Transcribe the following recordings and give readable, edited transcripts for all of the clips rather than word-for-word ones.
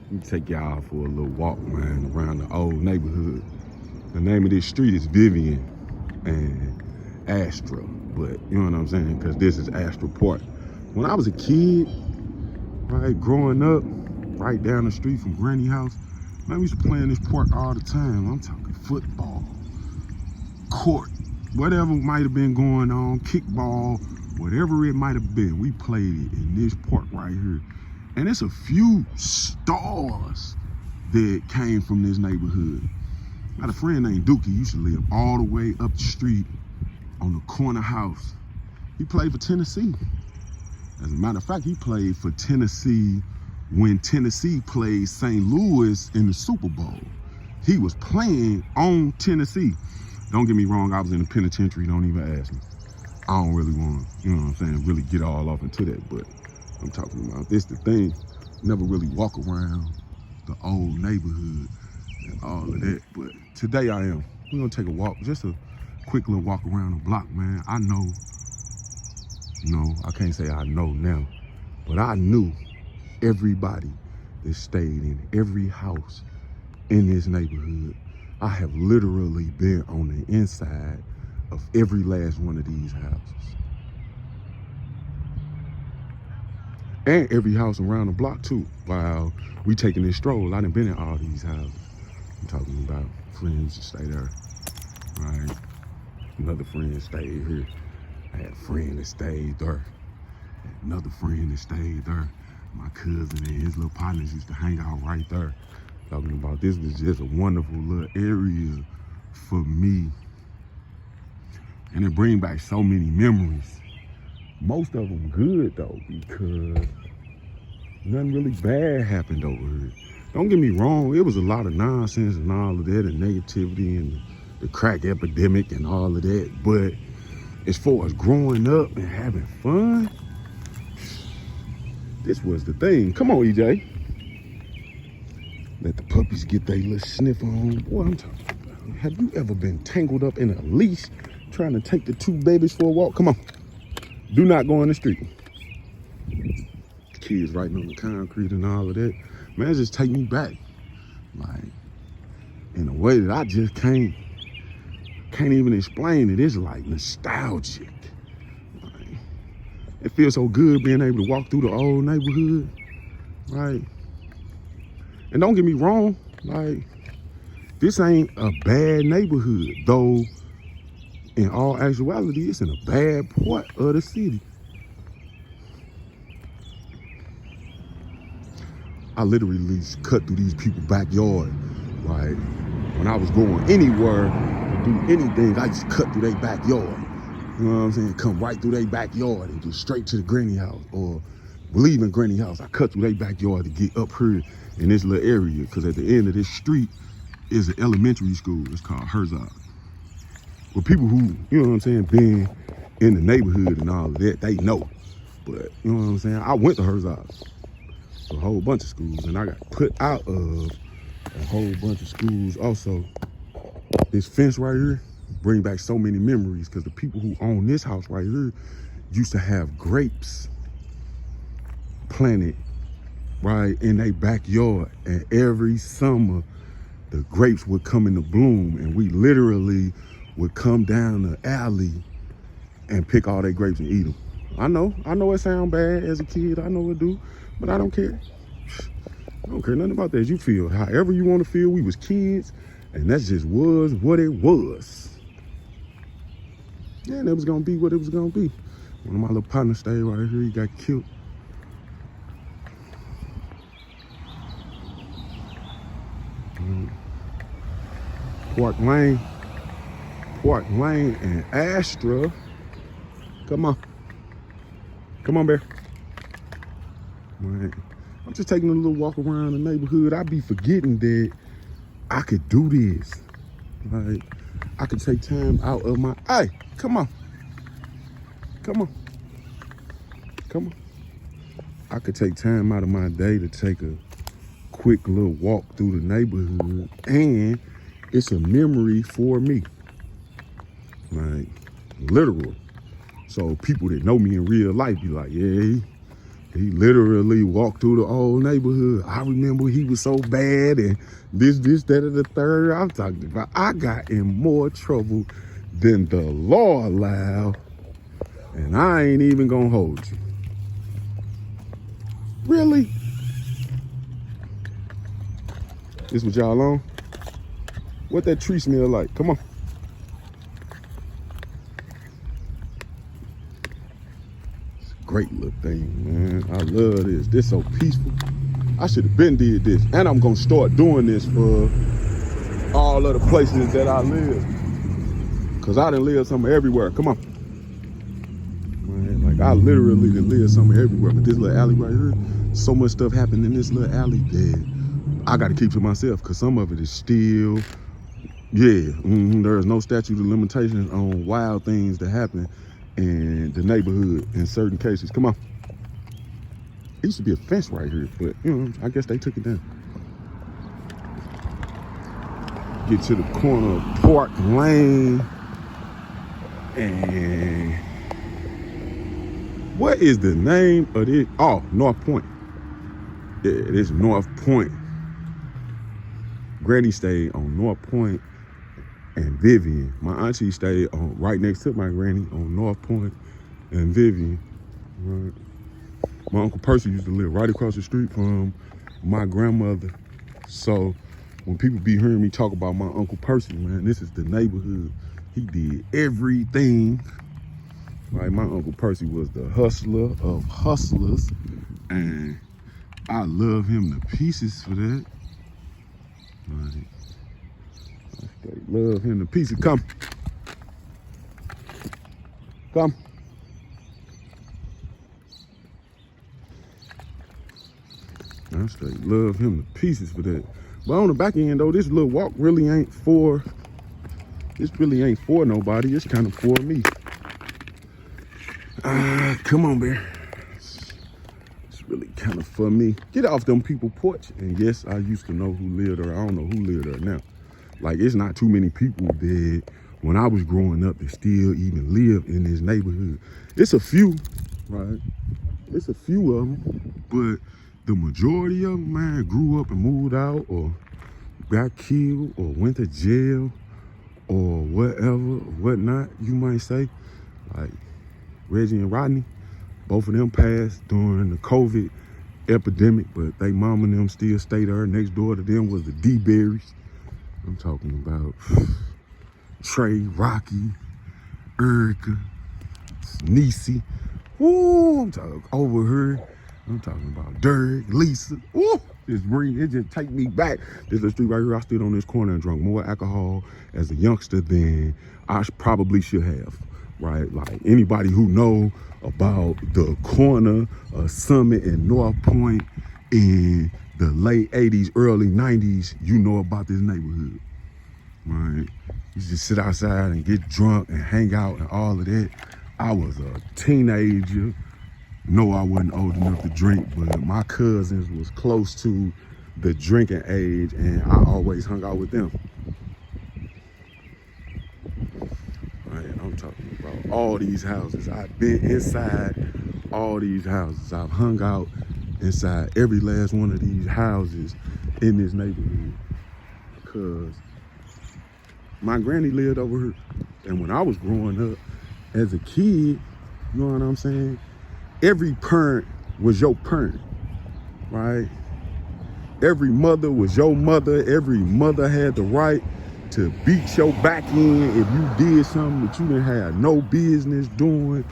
Let me take y'all for a little walk, man, around the old neighborhood. The name of this street is Vivian and Astra, but you know what I'm saying? Because this is Astra Park. When I was a kid, right, growing up, right down the street from Granny house, man, we used to play in this park all the time. I'm talking football, court, whatever might have been going on, kickball, whatever it might have been, we played it in this park right here. And it's a few stars that came from this neighborhood. I had a friend named Dookie, used to live all the way up the street on the corner house. He played for Tennessee. As a matter of fact, he played for Tennessee when Tennessee played St. Louis in the Super Bowl. He was playing on Tennessee. Don't get me wrong, I was in the penitentiary, don't even ask me. I don't really want to, you know what I'm saying, really get all off into that, but I'm talking about this the thing. Never really walk around the old neighborhood and all of that, but today I am. We're gonna take a walk, just a quick little walk around the block, man. I know, no, I can't say I know now, but I knew everybody that stayed in every house in this neighborhood. I have literally been on the inside of every last one of these houses. And every house around the block too. While we taking this stroll, I done been in all these houses. I'm talking about friends that stay there, right? Another friend stayed here. I had a friend that stayed there. Another friend that stayed there. My cousin and his little partners used to hang out right there. Talking about this was just a wonderful little area for me. And it brings back so many memories. Most of them good though, because nothing really bad happened over here. Don't get me wrong, it was a lot of nonsense and all of that and negativity and the crack epidemic and all of that. But as far as growing up and having fun, this was the thing. Come on, EJ. Let the puppies get their little sniff on. Boy, I'm talking about, have you ever been tangled up in a leash trying to take the two babies for a walk? Come on. Do not go on the street. Kids writing on the concrete and all of that. Man, just take me back. Like, in a way that I just can't even explain it. It's like nostalgic. Like, it feels so good being able to walk through the old neighborhood, right? And don't get me wrong, like, this ain't a bad neighborhood, though in all actuality, it's in a bad part of the city. I literally just cut through these people's backyard, right? When I was going anywhere to do anything, I just cut through their backyard. You know what I'm saying? Come right through their backyard and just straight to the granny house, or leaving granny house. I cut through their backyard to get up here in this little area, because at the end of this street is an elementary school. It's called Herzog. Well, people who, you know what I'm saying, been in the neighborhood and all of that, they know. But, you know what I'm saying, I went to Herzog, a whole bunch of schools, and I got put out of a whole bunch of schools also. This fence right here bring back so many memories, because the people who own this house right here used to have grapes planted right in their backyard, and every summer the grapes would come into bloom, and we literally would come down the alley and pick all their grapes and eat them. I know it sound bad as a kid, I know it do, but I don't care. I don't care nothing about that. You feel however you want to feel. We was kids, and that just was what it was. Yeah, and it was gonna be what it was gonna be. One of my little partners stayed right here, he got killed. Park Lane and Astra. Come on, Bear. Man, I'm just taking a little walk around the neighborhood. I be forgetting that I could do this. Like, I could take time out of my, hey, come on. I could take time out of my day to take a quick little walk through the neighborhood, and it's a memory for me, like literal. So people that know me in real life be like, yeah, He literally walked through the old neighborhood. I remember he was so bad and this, that, and the third. I'm talking about I got in more trouble than the law allowed, and I ain't even gonna hold you. Really? This what y'all on? What that tree smell like? Come on. It's a great little thing, man. I love this. This so peaceful. I should have been did this. And I'm gonna start doing this for all of the places that I live. Cause I done lived somewhere everywhere. Come on. Man, like I literally done lived somewhere everywhere. But this little alley right here, so much stuff happened in this little alley that I gotta keep to myself, cause some of it is still, there is no statute of limitations on wild things that happen in the neighborhood in certain cases. Come on. It used to be a fence right here, but I guess they took it down. Get to the corner of Park Lane, and what is the name of this? Oh, North Point. Yeah, it is North Point. Granny stayed on North Point and Vivian. My auntie stayed on right next to my granny on North Point and Vivian. Right. My Uncle Percy used to live right across the street from my grandmother. So when people be hearing me talk about my Uncle Percy, man, this is the neighborhood. He did everything. Right, my Uncle Percy was the hustler of hustlers, and I love him to pieces for that. Right. I love him to pieces. Come. Come. I straight love him to pieces for that. But on the back end though, this little walk really ain't for nobody. It's kind of for me. Come on, Bear. It's really kind of for me. Get off them people porch. And yes, I used to know who lived there. I don't know who lived there now. Like, it's not too many people that when I was growing up that still even live in this neighborhood. It's a few, right? It's a few of them, but the majority of them, man, grew up and moved out or got killed or went to jail or whatever, whatnot, you might say. Like Reggie and Rodney, both of them passed during the COVID epidemic, but they mom and them still stay there. Next door to them was the D-Berries. I'm talking about Trey, Rocky, Erica, Niecy. Ooh, I'm talking over her. I'm talking about Derek, Lisa. Ooh, it just take me back. There's a street right here. I stood on this corner and drank more alcohol as a youngster than I probably should have. Right, like anybody who know about the corner of Summit and North Point in the late 80s, early 90s, you know about this neighborhood, right? You just sit outside and get drunk and hang out and all of that. I was a teenager. No, I wasn't old enough to drink, but my cousins was close to the drinking age, and I always hung out with them. Right, I'm talking about all these houses. I've been inside all these houses. I've hung out inside every last one of these houses in this neighborhood, because my granny lived over here. And when I was growing up as a kid, you know what I'm saying? Every parent was your parent, right? Every mother was your mother. Every mother had the right to beat your back in if you did something that you didn't have no business doing.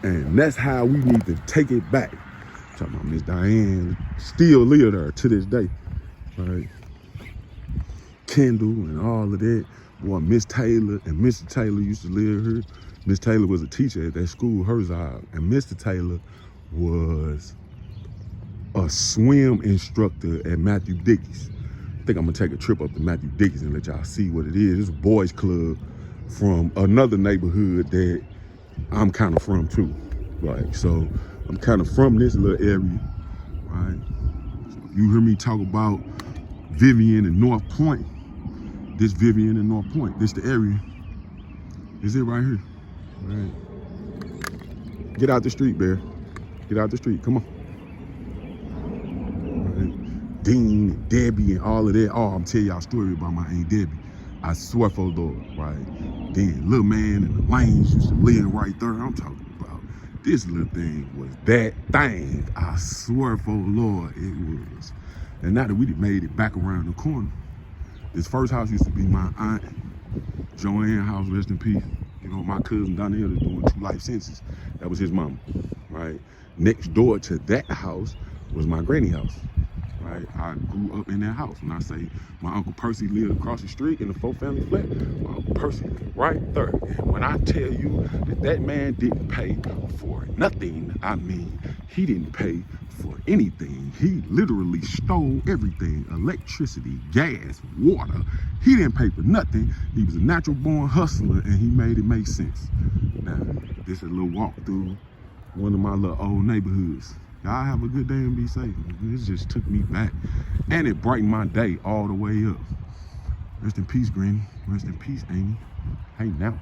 And that's how we need to take it back. I'm talking about Miss Diane still live there to this day, right? Kendall and all of that. Boy, Miss Taylor and Mr. Taylor used to live here. Miss Taylor was a teacher at that school, Herzog, and Mr. Taylor was a swim instructor at Matthew Dickey's. I think I'm gonna take a trip up to Matthew Dickey's and let y'all see what it is. It's a boys club from another neighborhood that I'm kind of from too. Like, so I'm kind of from this little area, right? So if you hear me talk about Vivian and North Point, this Vivian and North Point, this the area. Is it right here? Right. Get out the street, Bear. Get out the street. Come on. Dean and Debbie and all of that. Oh, I'm telling y'all a story about my Aunt Debbie. I swear for the Lord, right? Then little man and the lanes used to live right there. I'm talking about this little thing was that thing. I swear for the Lord, it was. And now that we made it back around the corner, this first house used to be my aunt Joanne house, rest in peace. You know, my cousin down here is doing 2 life sentences. That was his mama, right? Next door to that house was my granny house, right? I grew up in that house. When I say my Uncle Percy lived across the street in a 4-family flat, my Uncle Percy lived right there. And when I tell you that that man didn't pay for nothing, I mean, he didn't pay for anything. He literally stole everything: electricity, gas, water. He didn't pay for nothing. He was a natural born hustler, and he made it make sense. Now, this is a little walk through one of my little old neighborhoods. Y'all have a good day and be safe. This just took me back, and it brightened my day all the way up. Rest in peace, Granny. Rest in peace, Amy. Hey, now.